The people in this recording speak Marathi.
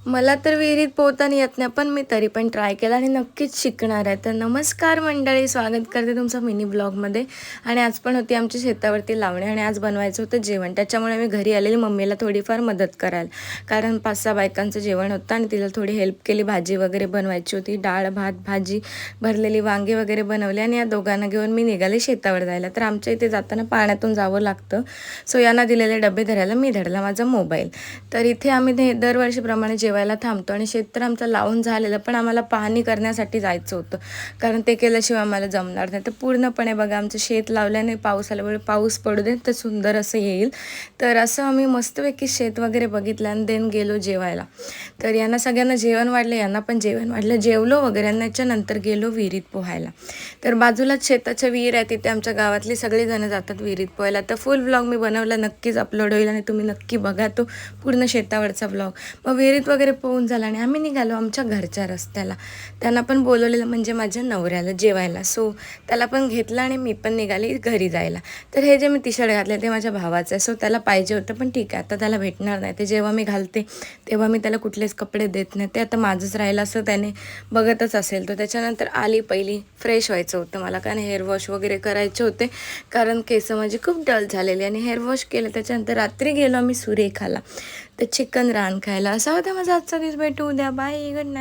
मला तर विहिरीत पोहताना येत नाही, पण मी तरी पण ट्राय केला आणि नक्कीच शिकणार आहे. तर नमस्कार मंडळी, स्वागत करते तुमचं मिनी ब्लॉगमध्ये. आणि आज पण होती आमच्या शेतावरती लावणी आणि आज बनवायचं होतं जेवण. त्याच्यामुळे मी घरी आलेली मम्मीला थोडीफार मदत करायला, कारण 5-6 बायकांचं जेवण होतं आणि तिला थोडी हेल्प केली. भाजी वगैरे बनवायची होती, डाळ भात भाजी, भरलेली वांगे वगैरे बनवले आणि या दोघांना घेऊन मी निघाले शेतावर जायला. तर आमच्या इथे जाताना पाण्यातून जावं लागतं, सो यांना दिलेले डबे धरायला मी धरला माझा मोबाईल. तर इथे आम्ही दरवर्षीप्रमाणे जेवायला थांबतो आणि शेत तर आमचं लावून झालेलं, पण आम्हाला पाहणी करण्यासाठी जायचं होतं, कारण ते केल्याशिवाय आम्हाला जमणार नाही. तर पूर्णपणे बघा आमचं शेत लावल्याने पाऊस आल्यामुळे पाऊस पडू दे तर सुंदर असं येईल. तर असं आम्ही मस्तपैकी शेत वगैरे बघितलं आणि देन गेलो जेवायला. तर यांना सगळ्यांना जेवण वाढलं, यांना पण जेवण वाढलं, जेवलो वगैरे आणि त्याच्यानंतर गेलो विहिरीत पोहायला. तर बाजूलाच शेताच्या विहीर आहे, तिथे आमच्या गावातली सगळेजण जातात विहिरीत पोहायला. तर फुल ब्लॉग मी बनवला, नक्कीच अपलोड होईल आणि तुम्ही नक्की बघा तो पूर्ण शेतावरचा ब्लॉग. मग विहिरीत वगैरे पोहून झाला आणि आम्ही निघालो आमच्या घरच्या रस्त्याला. त्यांना पण बोलवलेलं, म्हणजे माझ्या नवऱ्याला जेवायला. सो त्याला पण घेतलं आणि मी पण निघाली घरी जायला. तर हे जे मी टी शर्ट घातले ते माझ्या भावाचं आहे, सो त्याला पाहिजे होतं, पण ठीक आहे आता त्याला भेटणार नाही. ते जेव्हा मी घालते तेव्हा मी त्याला कुठलेच कपडे देत नाही, ते आता माझंच राहिलं असं त्याने बघतच असेल. तर त्याच्यानंतर आली, पहिली फ्रेश व्हायचं होतं मला, कारण हेअर वॉश वगैरे करायचे होते, कारण केस माझी खूप डल झालेली. आणि हेअर वॉश केलं, त्याच्यानंतर रात्री गेलो आम्ही सुरेखाला तर चिकन रान खायला. असा होता माझा आजचा दिवस. भेटू उद्या, बाय, गुड नाईट.